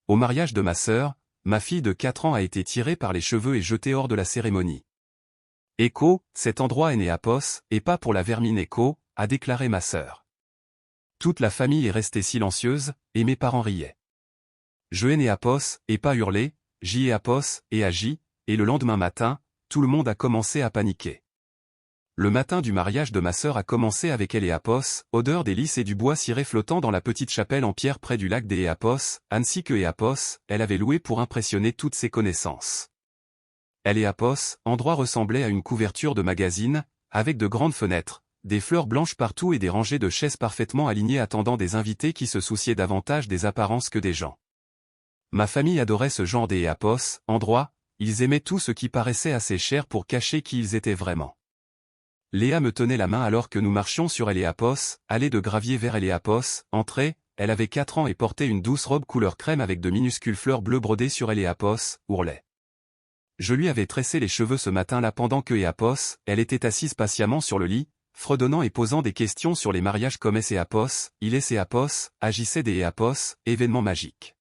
Au mariage de ma sœur, ma fille de 4 ans a été tirée par les cheveux et jetée hors de la cérémonie. Écho, cet endroit est né à Pos, et pas pour la vermine écho, a déclaré ma sœur. Toute la famille est restée silencieuse, et mes parents riaient. Je ai né à Pos, et pas hurlé, j'y ai à Pos, et agi, et le lendemain matin, tout le monde a commencé à paniquer. Le matin du mariage de ma sœur a commencé avec elle et Apos, odeur des lys et du bois ciré flottant dans la petite chapelle en pierre près du lac des Apos, ainsi que Apos, elle avait loué pour impressionner toutes ses connaissances. Elle et Apos, endroit ressemblait à une couverture de magazine, avec de grandes fenêtres, des fleurs blanches partout et des rangées de chaises parfaitement alignées attendant des invités qui se souciaient davantage des apparences que des gens. Ma famille adorait ce genre des Apos, endroit, ils aimaient tout ce qui paraissait assez cher pour cacher qui ils étaient vraiment. Léa me tenait la main alors que nous marchions sur Eléapos, allée de gravier vers Eléapos, entrée, elle avait 4 ans et portait une douce robe couleur crème avec de minuscules fleurs bleues brodées sur Eléapos, ourlet. Je lui avais tressé les cheveux ce matin-là pendant que Eléapos, elle était assise patiemment sur le lit, fredonnant et posant des questions sur les mariages comme Eléapos, il est Eléapos, agissait des Eléapos, événement magique.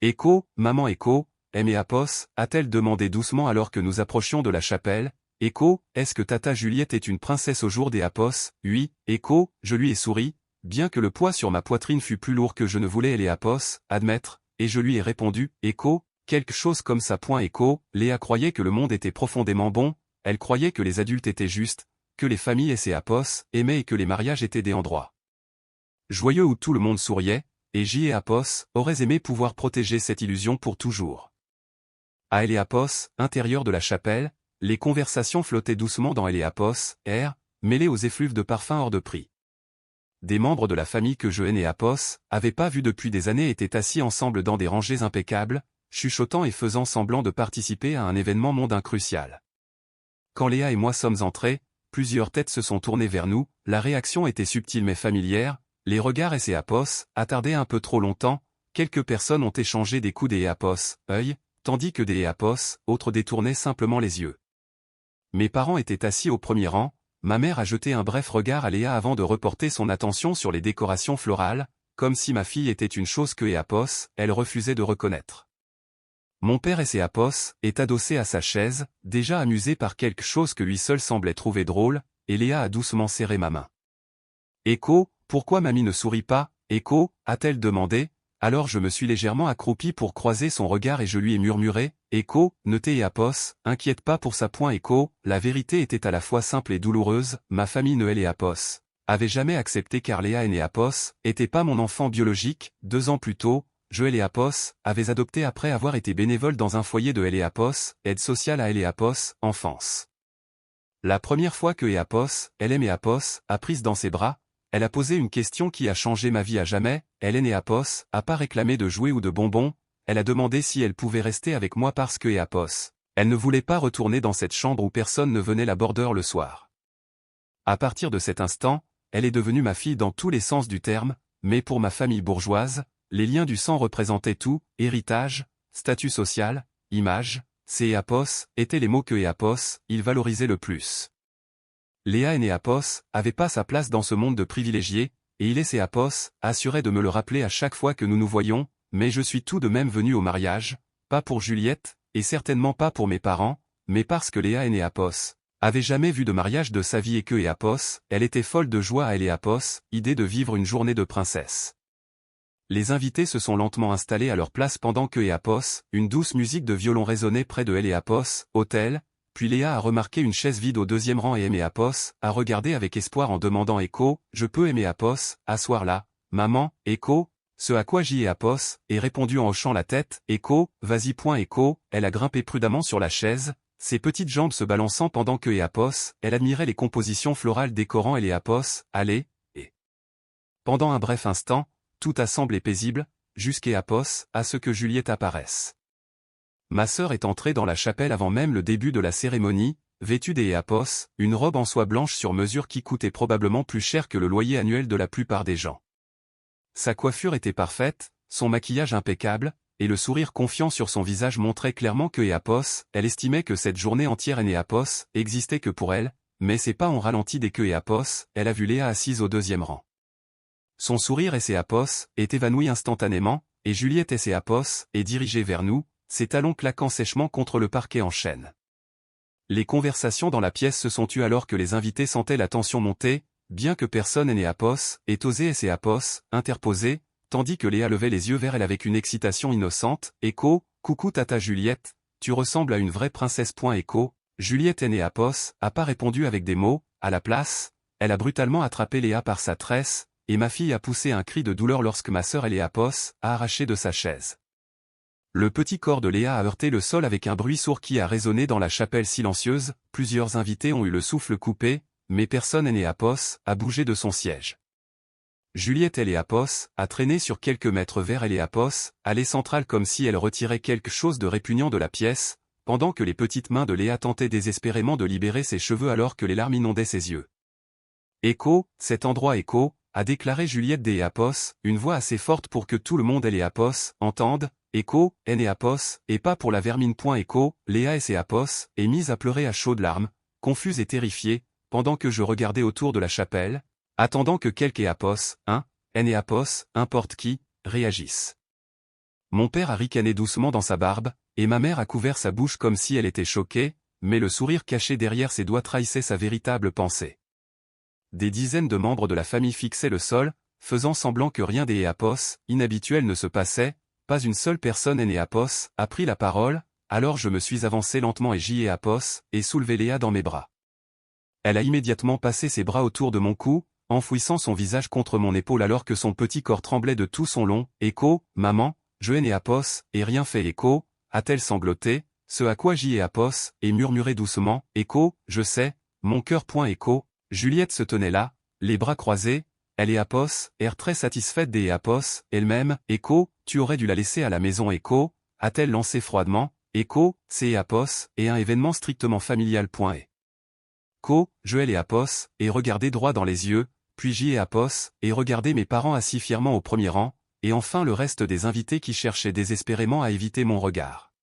Écho, maman Écho, Eléapos, a-t-elle demandé doucement alors que nous approchions de la chapelle. Écho, est-ce que Tata Juliette est une princesse au jour des Apos? Oui, Écho, je lui ai souri, bien que le poids sur ma poitrine fût plus lourd que je ne voulais les Apos, admettre, et je lui ai répondu, Écho, quelque chose comme ça. Écho, Léa croyait que le monde était profondément bon, elle croyait que les adultes étaient justes, que les familles et ses Apos aimaient et que les mariages étaient des endroits joyeux où tout le monde souriait, et J et Apos auraient aimé pouvoir protéger cette illusion pour toujours. À Eléapos, intérieur de la chapelle, les conversations flottaient doucement dans Eléapos, air, mêlées aux effluves de parfums hors de prix. Des membres de la famille que je et Apos avaient pas vus depuis des années étaient assis ensemble dans des rangées impeccables, chuchotant et faisant semblant de participer à un événement mondain crucial. Quand Léa et moi sommes entrés, plusieurs têtes se sont tournées vers nous, la réaction était subtile mais familière, les regards et Apos attardaient un peu trop longtemps, quelques personnes ont échangé des coups des Apos, œil, tandis que des Apos, autres détournaient simplement les yeux. Mes parents étaient assis au premier rang, ma mère a jeté un bref regard à Léa avant de reporter son attention sur les décorations florales, comme si ma fille était une chose que Apos, elle refusait de reconnaître. Mon père et Apos est adossé à sa chaise, déjà amusé par quelque chose que lui seul semblait trouver drôle, et Léa a doucement serré ma main. Écho, pourquoi mamie ne sourit pas, Écho, a-t-elle demandé? Alors je me suis légèrement accroupi pour croiser son regard et je lui ai murmuré, Écho, ne t'es Apos, inquiète pas pour ça. Écho, la vérité était à la fois simple et douloureuse, ma famille Noël et Apos avait jamais accepté car Léa et Apos était pas mon enfant biologique. 2 ans plus tôt, je et Apos avais adopté après avoir été bénévole dans un foyer de Apos, aide sociale à Apos, enfance. La première fois que Apos, elle Apos, a prise dans ses bras, elle a posé une question qui a changé ma vie à jamais. Hélène et Apos a pas réclamé de jouets ou de bonbons, elle a demandé si elle pouvait rester avec moi parce que Apos, elle ne voulait pas retourner dans cette chambre où personne ne venait la border le soir. À partir de cet instant, elle est devenue ma fille dans tous les sens du terme, mais pour ma famille bourgeoise, les liens du sang représentaient tout, héritage, statut social, image, c'est Apos étaient les mots que Apos, il valorisait le plus. Léa et Apos avaient pas sa place dans ce monde de privilégiés, et il et Apos assuraient de me le rappeler à chaque fois que nous nous voyions, mais je suis tout de même venu au mariage, pas pour Juliette, et certainement pas pour mes parents, mais parce que Léa et Apos avait jamais vu de mariage de sa vie et que Apos, elle était folle de joie à Apos, idée de vivre une journée de princesse. Les invités se sont lentement installés à leur place pendant que Apos, une douce musique de violon résonnait près de Apos, hôtel. Puis Léa a remarqué une chaise vide au 2e rang et Apos a regardé avec espoir en demandant Écho, je peux Apos, asseoir là, maman, Écho, ce à quoi Apos est répondu en hochant la tête, Écho, vas-y. Écho, elle a grimpé prudemment sur la chaise, ses petites jambes se balançant pendant que Apos, elle admirait les compositions florales décorant Apos, allez, et. Pendant un bref instant, tout a semblé paisible, jusqu'Apos, à ce que Juliette apparaisse. Ma sœur est entrée dans la chapelle avant même le début de la cérémonie, vêtue des Apos, une robe en soie blanche sur mesure qui coûtait probablement plus cher que le loyer annuel de la plupart des gens. Sa coiffure était parfaite, son maquillage impeccable, et le sourire confiant sur son visage montrait clairement que Apos, elle estimait que cette journée entière Apos existait que pour elle, mais ses pas ont ralenti dès que Apos, elle a vu Léa assise au 2e rang. Son sourire et Apos est évanoui instantanément, et Juliette est dirigée vers nous, ses talons claquant sèchement contre le parquet en chêne. Les conversations dans la pièce se sont tues alors que les invités sentaient la tension monter, bien que personne ait osé interposer, tandis que Léa levait les yeux vers elle avec une excitation innocente. Écho, coucou tata Juliette, tu ressembles à une vraie princesse. Écho, Juliette a pas répondu avec des mots, à la place, elle a brutalement attrapé Léa par sa tresse, et ma fille a poussé un cri de douleur lorsque ma sœur a arraché de sa chaise. Le petit corps de Léa a heurté le sol avec un bruit sourd qui a résonné dans la chapelle silencieuse. Plusieurs invités ont eu le souffle coupé, mais personne a bougé de son siège. Juliette a traîné sur quelques mètres vers allée centrale comme si elle retirait quelque chose de répugnant de la pièce, pendant que les petites mains de Léa tentaient désespérément de libérer ses cheveux alors que les larmes inondaient ses yeux. Écho, cet endroit écho, a déclaré Juliette une voix assez forte pour que tout le monde entende. Écho, et pas pour la vermine. Écho, Léa est mise à pleurer à chaudes larmes, confuse et terrifiée, pendant que je regardais autour de la chapelle, attendant que quelque importe qui, réagisse. Mon père a ricané doucement dans sa barbe, et ma mère a couvert sa bouche comme si elle était choquée, mais le sourire caché derrière ses doigts trahissait sa véritable pensée. Des dizaines de membres de la famille fixaient le sol, faisant semblant que rien inhabituel ne se passait. Pas une seule personne a pris la parole, alors je me suis avancé lentement et soulevé Léa dans mes bras. Elle a immédiatement passé ses bras autour de mon cou, enfouissant son visage contre mon épaule alors que son petit corps tremblait de tout son long. Écho, maman, je et rien fait. Écho, a-t-elle sangloté, ce à quoi et murmuré doucement. Écho, je sais, mon cœur. Écho, Juliette se tenait là, les bras croisés, elle air très satisfaite elle-même. Écho, tu aurais dû la laisser à la maison. Écho, a-t-elle lancé froidement. Écho, c'est et un événement strictement familial. Écho, je et regardé droit dans les yeux, puis et regardé mes parents assis fièrement au premier rang, et enfin le reste des invités qui cherchaient désespérément à éviter mon regard.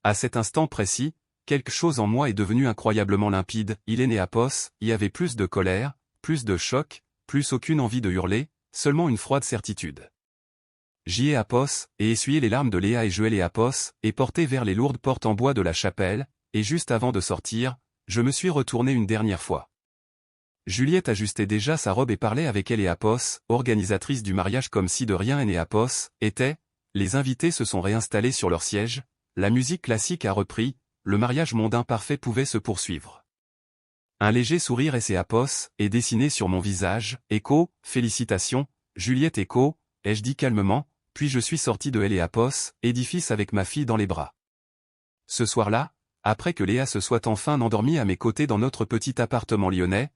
À cet instant précis, quelque chose en moi est devenu incroyablement limpide. Il y avait plus de colère, plus de choc, plus aucune envie de hurler, seulement une froide certitude. Et essuyé les larmes de Léa et je et porté vers les lourdes portes en bois de la chapelle, et juste avant de sortir, je me suis retourné une dernière fois. Juliette ajustait déjà sa robe et parlait avec organisatrice du mariage comme si de rien était. Les invités se sont réinstallés sur leur siège, la musique classique a repris, le mariage mondain parfait pouvait se poursuivre. Un léger sourire est dessiné sur mon visage. Écho, félicitations, Juliette. Écho, ai-je dit calmement, puis je suis sorti de édifice avec ma fille dans les bras. Ce soir-là, après que Léa se soit enfin endormie à mes côtés dans notre petit appartement lyonnais,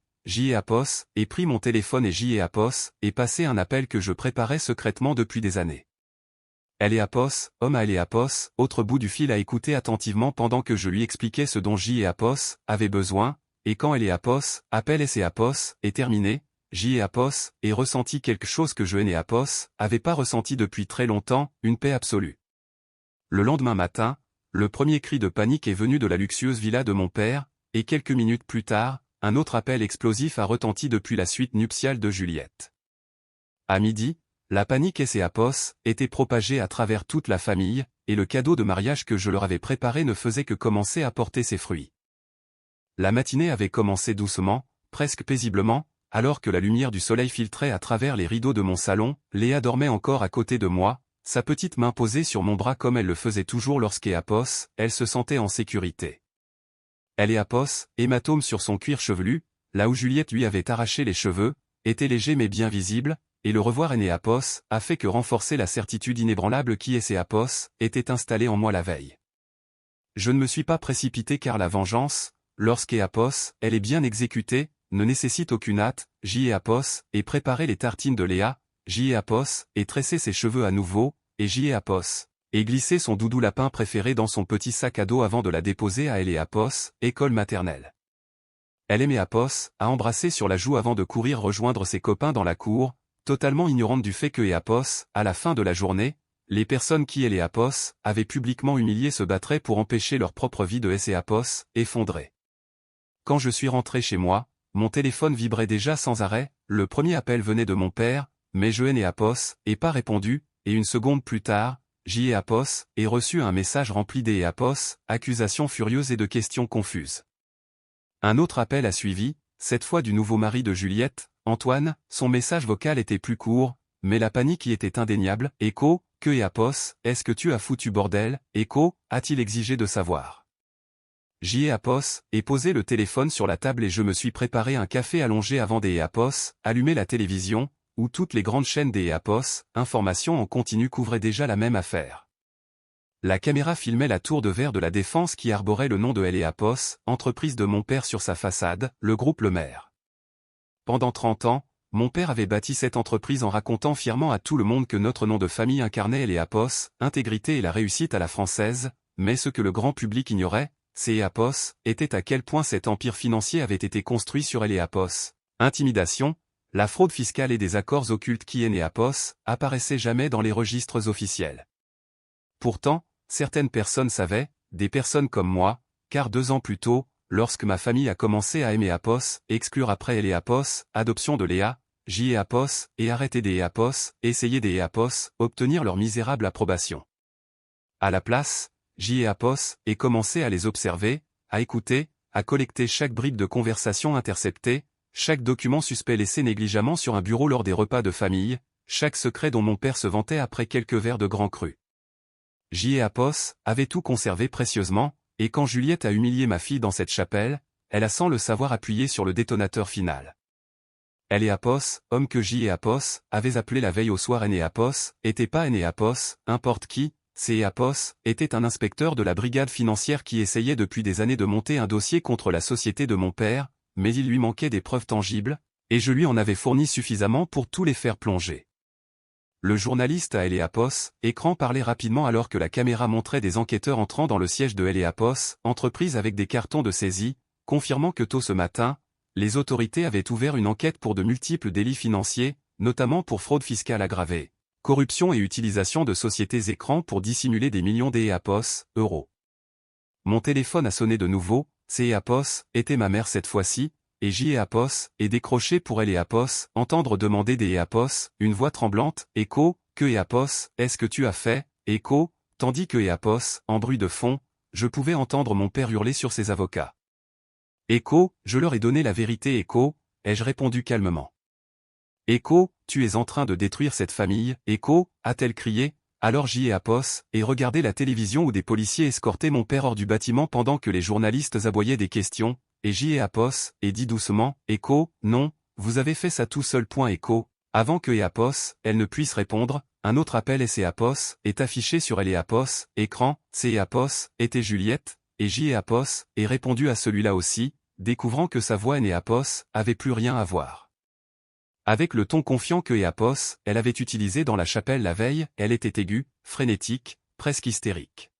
et pris mon téléphone et passé un appel que je préparais secrètement depuis des années. Homme à autre bout du fil a écouté attentivement pendant que je lui expliquais ce dont avait besoin, et quand appel est terminé, et ressenti quelque chose que je avait pas ressenti depuis très longtemps, une paix absolue. Le lendemain matin, le premier cri de panique est venu de la luxueuse villa de mon père, et quelques minutes plus tard, un autre appel explosif a retenti depuis la suite nuptiale de Juliette. À midi, la panique était propagée à travers toute la famille, et le cadeau de mariage que je leur avais préparé ne faisait que commencer à porter ses fruits. La matinée avait commencé doucement, presque paisiblement, alors que la lumière du soleil filtrait à travers les rideaux de mon salon. Léa dormait encore à côté de moi, sa petite main posée sur mon bras comme elle le faisait toujours elle se sentait en sécurité. Hématome sur son cuir chevelu, là où Juliette lui avait arraché les cheveux, était léger mais bien visible, et le revoir a fait que renforcer la certitude inébranlable qui était installée en moi la veille. Je ne me suis pas précipité car la vengeance, elle est bien exécutée, ne nécessite aucune hâte. Et préparer les tartines de Léa, et tresser ses cheveux à nouveau, et et glisser son doudou lapin préféré dans son petit sac à dos avant de la déposer à école maternelle. Elle aimait à embrasser sur la joue avant de courir rejoindre ses copains dans la cour, totalement ignorante du fait que à la fin de la journée, les personnes qui avaient publiquement humilié se battraient pour empêcher leur propre vie de effondrer. Quand je suis rentré chez moi, mon téléphone vibrait déjà sans arrêt, le premier appel venait de mon père, mais je et pas répondu, et une seconde plus tard, J.E.A.P.O.S. ait reçu un message rempli d'E.A.P.O.S., accusations furieuses et de questions confuses. Un autre appel a suivi, cette fois du nouveau mari de Juliette, Antoine. Son message vocal était plus court, mais la panique y était indéniable. Écho, que E.A.P.O.S., est-ce que tu as foutu bordel? Écho, a-t-il exigé de savoir. J.E.A.P.O.S. ait posé le téléphone sur la table et je me suis préparé un café allongé avant d'E.A.P.O.S., allumé la télévision, où toutes les grandes chaînes d'E.A.P.O.S., informations en continu couvraient déjà la même affaire. La caméra filmait la tour de verre de la Défense qui arborait le nom de l'E.A.P.O.S., entreprise de mon père sur sa façade, le groupe Le Maire. Pendant 30 ans, mon père avait bâti cette entreprise en racontant fièrement à tout le monde que notre nom de famille incarnait l'E.A.P.O.S., intégrité et la réussite à la française, mais ce que le grand public ignorait, c'est E.A.P.O.S., était à quel point cet empire financier avait été construit sur l'E.A.P.O.S. Intimidation, la fraude fiscale et des accords occultes qui l'E.A.P.O.S. apparaissaient jamais dans les registres officiels. Pourtant, certaines personnes savaient, des personnes comme moi, car 2 ans plus tôt, lorsque ma famille a commencé à aimer E.A.P.O.S., exclure après l'E.A.P.O.S., adoption de Léa, J.E.A.P.O.S., et arrêter des E.A.P.O.S., essayer des E.A.P.O.S., obtenir leur misérable approbation. À la place, J.E.A.P.O.S. ait commencé à les observer, à écouter, à collecter chaque bribe de conversation interceptée, chaque document suspect laissé négligemment sur un bureau lors des repas de famille, chaque secret dont mon père se vantait après quelques verres de grand cru. J.E.A.P.O.S. avait tout conservé précieusement, et quand Juliette a humilié ma fille dans cette chapelle, elle a sans le savoir appuyé sur le détonateur final. L'E.A.P.O.S., homme que J.E.A.P.O.S. avait appelé la veille au soir N.E.A.P.O.S., était pas N.E.A.P.O.S., importe qui, C.E.A.P.O.S. était un inspecteur de la brigade financière qui essayait depuis des années de monter un dossier contre la société de mon père, mais il lui manquait des preuves tangibles, et je lui en avais fourni suffisamment pour tous les faire plonger. Le journaliste à l'E.A.P.O.S. écran parlait rapidement alors que la caméra montrait des enquêteurs entrant dans le siège de l'E.A.P.O.S., entreprise avec des cartons de saisie, confirmant que tôt ce matin, les autorités avaient ouvert une enquête pour de multiples délits financiers, notamment pour fraude fiscale aggravée, corruption et utilisation de sociétés écrans pour dissimuler des millions d'E.A.P.O.S. euros. Mon téléphone a sonné de nouveau, C.E.A.P.O.S. était ma mère cette fois-ci, et J.E.A.P.O.S. est décroché pour l'E.A.P.O.S. entendre demander des E.A.P.O.S. une voix tremblante, écho, que E.A.P.O.S. est-ce que tu as fait, écho, tandis que E.A.P.O.S. en bruit de fond, je pouvais entendre mon père hurler sur ses avocats. Écho, je leur ai donné la vérité écho, ai-je répondu calmement. Écho, tu es en train de détruire cette famille, écho, a-t-elle crié, alors J.E.A.P.O.S. et regardé la télévision où des policiers escortaient mon père hors du bâtiment pendant que les journalistes aboyaient des questions, et J.E.A.P.O.S. et dit doucement, écho, non, vous avez fait ça tout seul. Écho, avant que E.A.P.O.S. elle ne puisse répondre, un autre appel C.E.A.P.O.S. est affiché sur l'E.A.P.O.S. écran, C.E.A.P.O.S. était Juliette, et J.E.A.P.O.S. est répondu à celui-là aussi, découvrant que sa voix n'E.A.P.O.S. avait plus rien à voir. Avec le ton confiant que E.A.P.O.S. elle avait utilisé dans la chapelle la veille, elle était aiguë, frénétique, presque hystérique.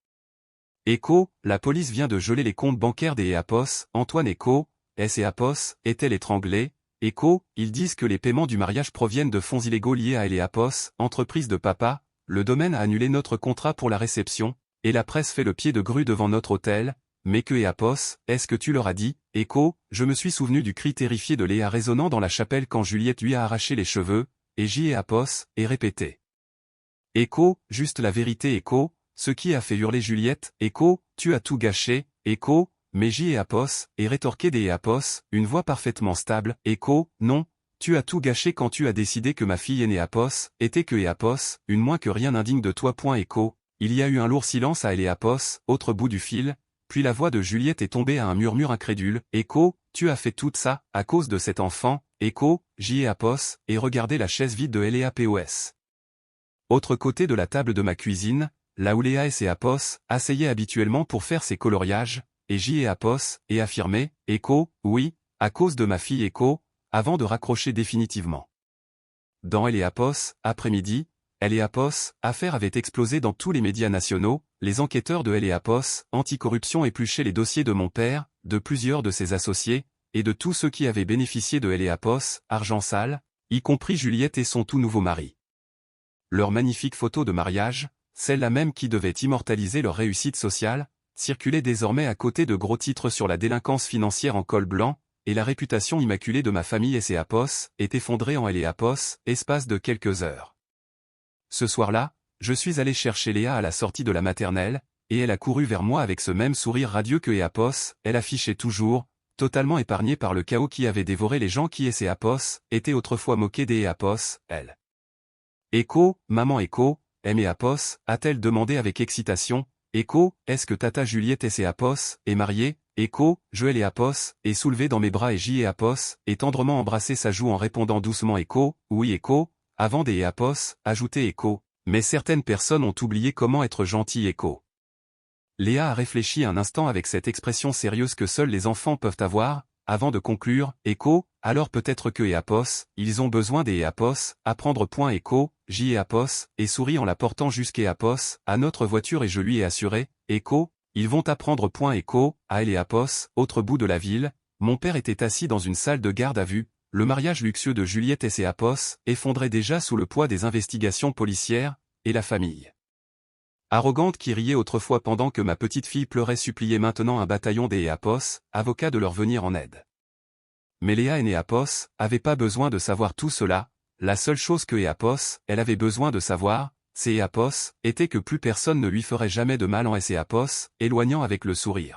Écho, la police vient de geler les comptes bancaires des E.A.P.O.S. Antoine Écho, S.E.A.P.O.S. est-elle étranglée? Écho, ils disent que les paiements du mariage proviennent de fonds illégaux liés à l'E.A.P.O.S. entreprise de papa, le domaine a annulé notre contrat pour la réception, et la presse fait le pied de grue devant notre hôtel, mais que E.A.P.O.S. est-ce que tu leur as dit? Écho, je me suis souvenu du cri terrifié de Léa résonnant dans la chapelle quand Juliette lui a arraché les cheveux, et J.E.A.P.O.S. est répété. Écho, juste la vérité écho, ce qui a fait hurler Juliette, écho, tu as tout gâché, écho, mais J.E.A.P.O.S. et rétorqué des E.A.P.O.S., une voix parfaitement stable, écho, non, tu as tout gâché quand tu as décidé que ma fille E.A.P.O.S. était que E.A.P.O.S., une moins que rien indigne de toi. Écho, il y a eu un lourd silence à E.A.P.O.S., autre bout du fil, puis la voix de Juliette est tombée à un murmure incrédule, écho, tu as fait tout ça, à cause de cet enfant, écho, J.E.A.P.O.S. et regardez la chaise vide de l'E.A.P.O.S. Autre côté de la table de ma cuisine, là où Léa et E.A.P.O.S. asseyaient habituellement pour faire ses coloriages, et J.E.A.P.O.S. et affirmait, écho, oui, à cause de ma fille écho, avant de raccrocher définitivement. Dans l'E.A.P.O.S., après-midi, l'E.A.P.O.S. affaire avait explosé dans tous les médias nationaux, les enquêteurs de l'E.A.P.O.S. anticorruption épluchaient les dossiers de mon père, de plusieurs de ses associés, et de tous ceux qui avaient bénéficié de l'E.A.P.O.S. argent sale, y compris Juliette et son tout nouveau mari. Leur magnifique photo de mariage, celle-là même qui devait immortaliser leur réussite sociale, circulait désormais à côté de gros titres sur la délinquance financière en col blanc, et la réputation immaculée de ma famille et E.A.P.O.S. est effondrée en l'E.A.P.O.S. espace de quelques heures. Ce soir-là, je suis allé chercher Léa à la sortie de la maternelle, et elle a couru vers moi avec ce même sourire radieux que Eapos, elle affichait toujours, totalement épargnée par le chaos qui avait dévoré les gens qui et Eapos, étaient autrefois moqués des Eapos, elle. Echo, maman Echo, aime Eapos, a-t-elle demandé avec excitation. Echo, est-ce que tata Juliette et Eapos, est mariée? Echo, Joël Eapos, est soulevé dans mes bras et J. Eapos, et tendrement embrassé sa joue en répondant doucement Echo, oui Echo, avant des Eapos, ajoutait Echo. Mais certaines personnes ont oublié comment être gentil Echo. Léa a réfléchi un instant avec cette expression sérieuse que seuls les enfants peuvent avoir, avant de conclure, Echo, alors peut-être que Eapos, ils ont besoin des Eapos, apprendre point Echo, J. Eapos, et sourit en la portant jusqu'Eapos, à notre voiture et je lui ai assuré, Echo, ils vont apprendre point Echo, à El Eapos, autre bout de la ville, mon père était assis dans une salle de garde à vue, le mariage luxueux de Juliette et Eapos, effondrait déjà sous le poids des investigations policières, et la famille. Arrogante qui riait autrefois pendant que ma petite fille pleurait suppliait maintenant un bataillon des Eapos, avocats de leur venir en aide. Mais Léa et Eapos avaient pas besoin de savoir tout cela, la seule chose que Eapos, elle avait besoin de savoir, c'est Eapos, était que plus personne ne lui ferait jamais de mal en Eapos, éloignant avec le sourire.